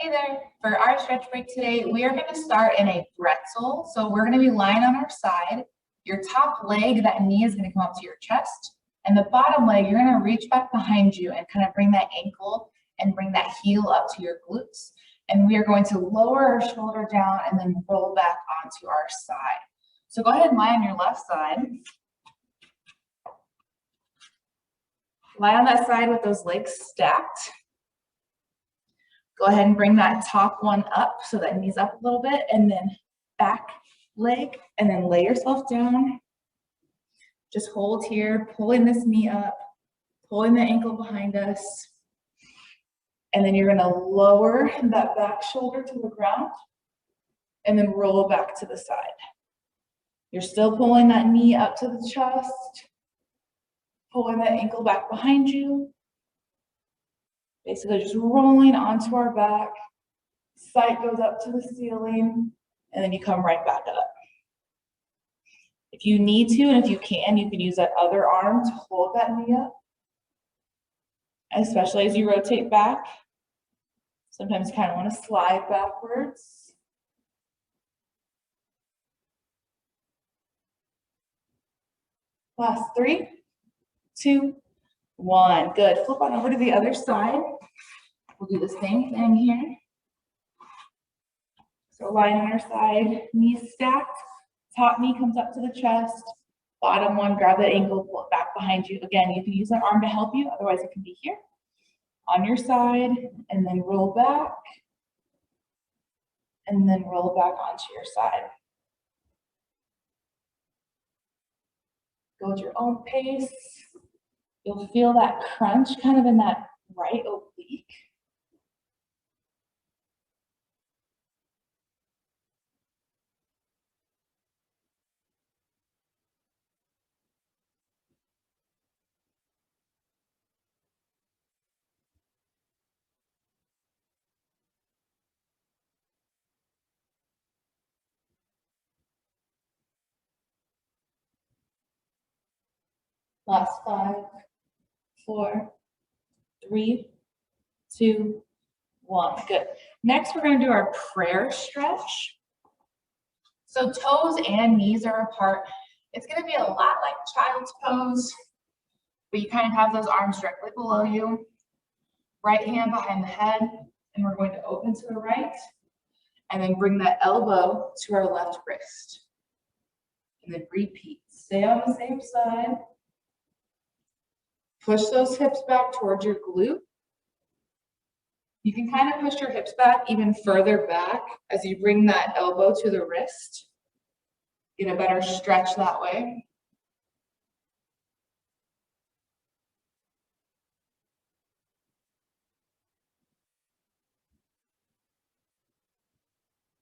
Hey there, for our stretch break today, we are going to start in a pretzel. So we're going to be lying on our side. Your top leg, that knee is going to come up to your chest. And the bottom leg, you're going to reach back behind you and kind of bring that ankle and bring that heel up to your glutes. And we are going to lower our shoulder down and then roll back onto our side. So go ahead and lie on your left side. Lie on that side with those legs stacked. Go ahead and bring that top one up so that knee's up a little bit, and then back leg, and then lay yourself down. Just hold here, pulling this knee up, pulling the ankle behind us. And then you're gonna lower that back shoulder to the ground and then roll back to the side. You're still pulling that knee up to the chest, pulling that ankle back behind you. Basically just rolling onto our back, sight goes up to the ceiling, and then you come right back up. If you need to, and if you can use that other arm to hold that knee up, especially as you rotate back. Sometimes you kind of want to slide backwards. Last 3, 2, 1. Good. Flip on over to the other side. We'll do the same thing here. So lying on our side, knees stacked. Top knee comes up to the chest. Bottom one, grab that ankle, pull it back behind you. Again, you can use that arm to help you. Otherwise, it can be here on your side, and then roll back, and then roll back onto your side. Go at your own pace. You'll feel that crunch kind of in that right oblique. Last 5, 4, 3, 2, 1. Good. Next, we're going to do our prayer stretch. So toes and knees are apart. It's going to be a lot like child's pose, but you kind of have those arms directly below you. Right hand behind the head, and we're going to open to the right, and then bring that elbow to our left wrist. And then repeat. Stay on the same side. Push those hips back towards your glute. You can kind of push your hips back even further back as you bring that elbow to the wrist. Get a better stretch that way.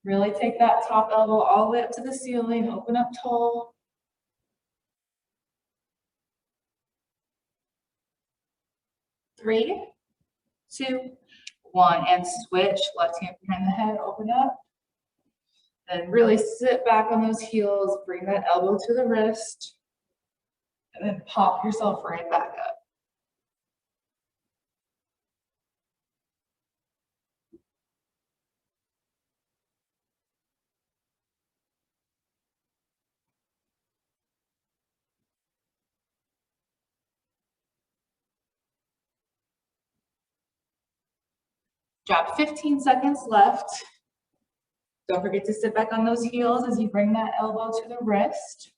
Really take that top elbow all the way up to the ceiling, open up tall. 3, 2, 1, and switch. Left hand behind the head, open up. And really sit back on those heels, bring that elbow to the wrist, and then pop yourself right back up. Drop 15 seconds left. Don't forget to sit back on those heels as you bring that elbow to the wrist.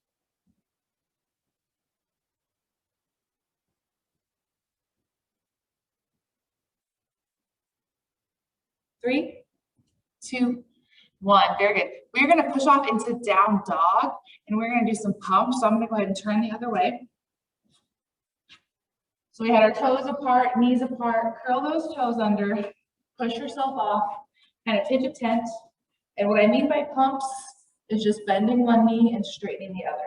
Three, 2, 1. Very good. We're going to push off into down dog, and we're going to do some pumps. So I'm going to go ahead and turn the other way. So we had our toes apart, knees apart. Curl those toes under. Push yourself off. Kind of pitch a tent. And what I mean by pumps is just bending one knee and straightening the other.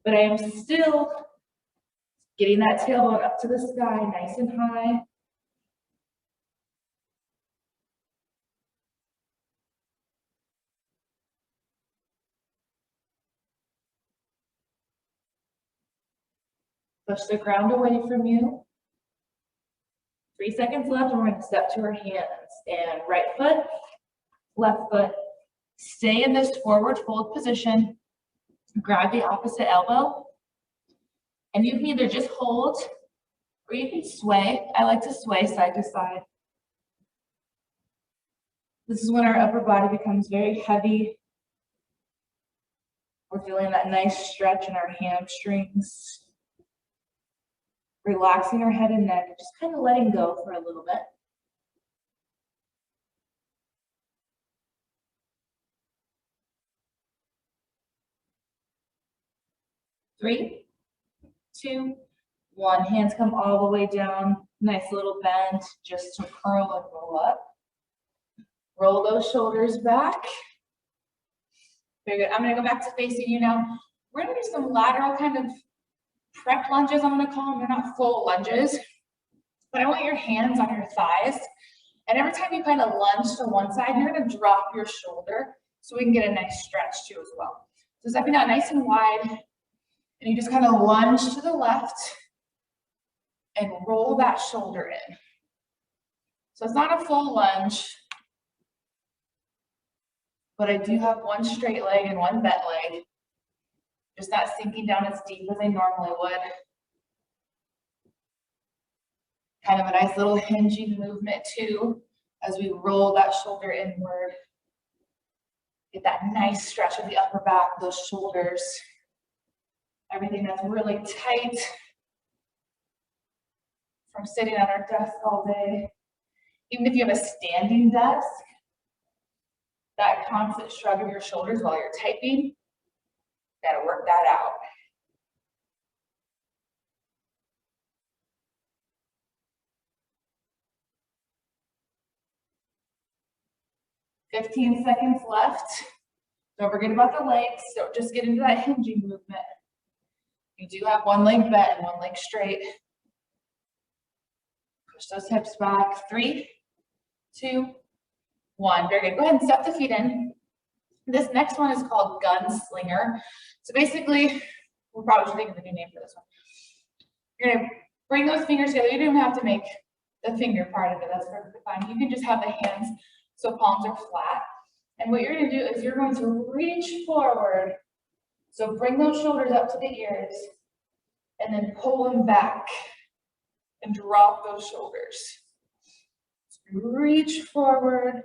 But I am still getting that tailbone up to the sky, nice and high. Push the ground away from you. 3 seconds left, and we're gonna step to our hands. And right foot, left foot. Stay in this forward fold position. Grab the opposite elbow. And you can either just hold or you can sway. I like to sway side to side. This is when our upper body becomes very heavy. We're feeling that nice stretch in our hamstrings. Relaxing our head and neck, and just kind of letting go for a little bit. 3, 2, 1. Hands come all the way down. Nice little bend just to curl and roll up. Roll those shoulders back. Very good. I'm going to go back to facing you now. We're going to do some lateral kind of prep lunges, I'm going to call them. They're not full lunges, but I want your hands on your thighs. And every time you kind of lunge to one side, you're going to drop your shoulder so we can get a nice stretch too as well. So stepping out nice and wide, and you just kind of lunge to the left and roll that shoulder in. So it's not a full lunge, but I do have one straight leg and one bent leg. Just not sinking down as deep as I normally would. Kind of a nice little hinging movement too, as we roll that shoulder inward. Get that nice stretch of the upper back, those shoulders. Everything that's really tight from sitting at our desk all day. Even if you have a standing desk, that constant shrug of your shoulders while you're typing, gotta work that out. "15 seconds left. Don't forget about the legs. Don't just get into that hinging movement. You do have one leg bent and one leg straight. Push those hips back. 3, 2, 1. Very good. Go ahead and step the feet in. This next one is called gunslinger. So basically, we probably should think of a new name for this one. You're gonna bring those fingers together. You don't even have to make the finger part of it. That's perfectly fine. You can just have the hands so palms are flat. And what you're gonna do is you're going to reach forward. So bring those shoulders up to the ears and then pull them back and drop those shoulders. So reach forward.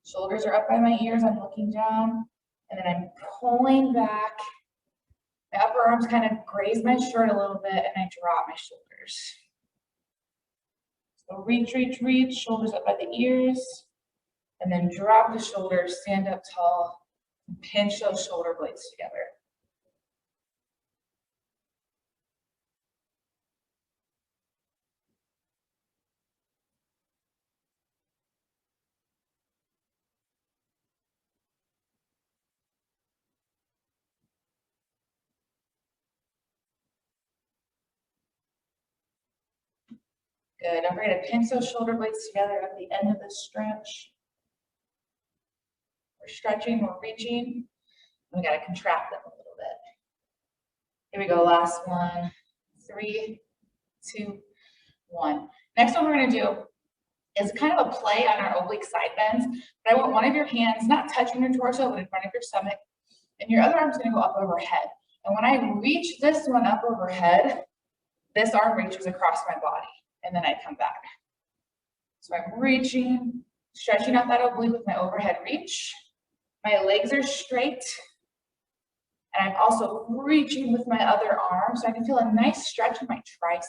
Shoulders are up by my ears, I'm looking down, and then I'm pulling back. My upper arms kind of graze my shirt a little bit, and I drop my shoulders. So reach, reach, reach, shoulders up by the ears, and then drop the shoulders, stand up tall, and pinch those shoulder blades together. Good. Don't forget to pinch those shoulder blades together at the end of the stretch. We're stretching, we're reaching. We got to contract them a little bit. Here we go. Last one. 3, 2, 1. Next one we're going to do is kind of a play on our oblique side bends. But I want one of your hands not touching your torso, but in front of your stomach. And your other arm's going to go up overhead. And when I reach this one up overhead, this arm reaches across my body. And then I come back. So I'm reaching, stretching out that oblique with my overhead reach. My legs are straight. And I'm also reaching with my other arm so I can feel a nice stretch in my tricep.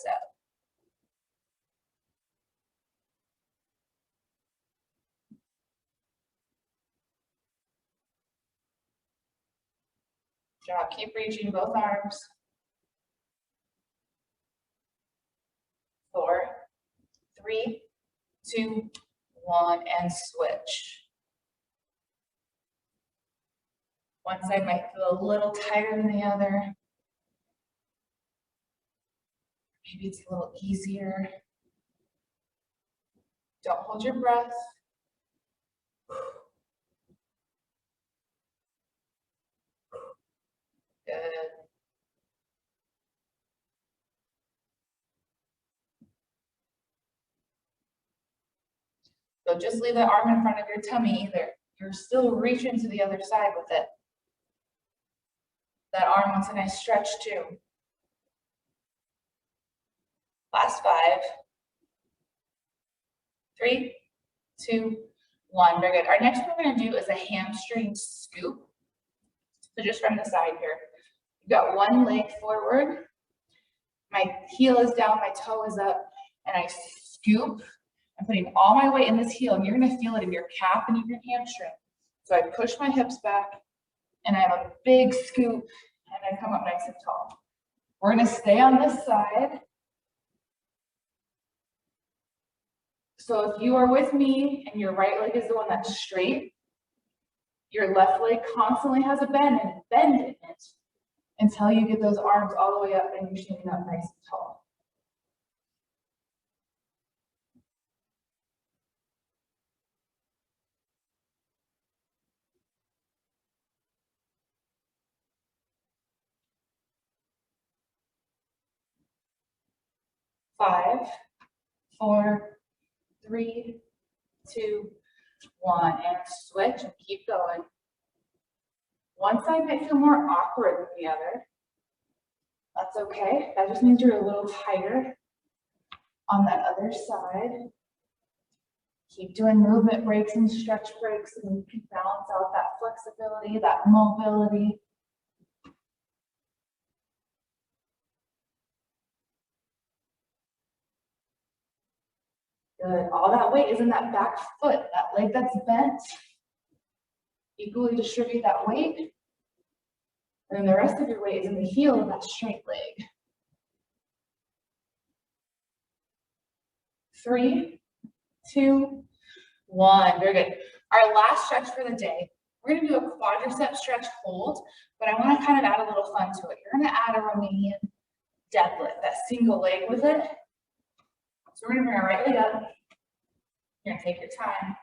Good job. Keep reaching both arms. 4, 3, 2, 1, and switch. One side might feel a little tighter than the other. Maybe it's a little easier. Don't hold your breath. Good. So just leave that arm in front of your tummy either. You're still reaching to the other side with it. That arm wants a nice stretch too. Last 5, 3, 2, 1. Very good. Our next one we're going to do is a hamstring scoop. So just from the side here. You've got one leg forward. My heel is down, my toe is up, and I scoop. I'm putting all my weight in this heel, and you're going to feel it in your calf and in your hamstring. So I push my hips back, and I have a big scoop, and I come up nice and tall. We're going to stay on this side. So if you are with me and your right leg is the one that's straight, your left leg constantly has a bend and bend in it until you get those arms all the way up and you're standing up nice and tall. Five, 4, 3, 2, 1, and switch and keep going. One side might feel more awkward than the other. That's okay. That just means you're a little tighter on that other side. Keep doing movement breaks and stretch breaks, and you can balance out that flexibility, that mobility. Good. All that weight is in that back foot, that leg that's bent. Equally distribute that weight. And then the rest of your weight is in the heel of that straight leg. 3, 2, 1. Very good. Our last stretch for the day, we're going to do a quadricep stretch hold, but I want to kind of add a little fun to it. You're going to add a Romanian deadlift, that single leg with it. So we're going to bring our right leg up. You're going to take your time.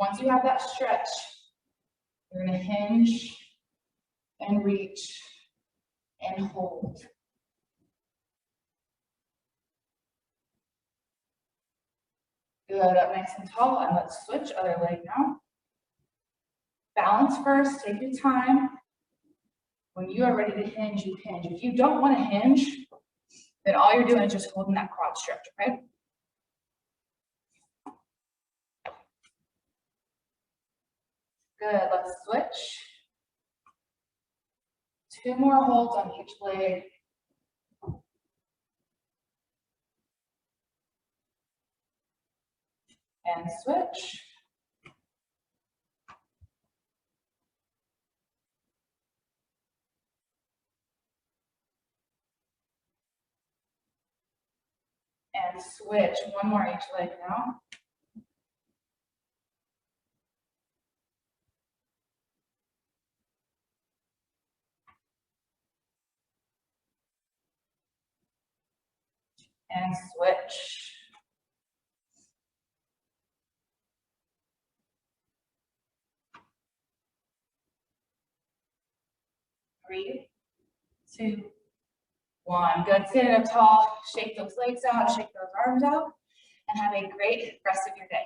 Once you have that stretch, you're going to hinge and reach and hold. Good, up nice and tall, and let's switch other leg now. Balance first, take your time. When you are ready to hinge, you hinge. If you don't want to hinge, then all you're doing is just holding that quad stretch, okay? Good, let's switch. 2 more holds on each leg. And switch. And switch. 1 more each leg now. And switch. Three, 2, 1. Good. Stand up tall. Shake those legs out. Shake those arms out. And have a great rest of your day.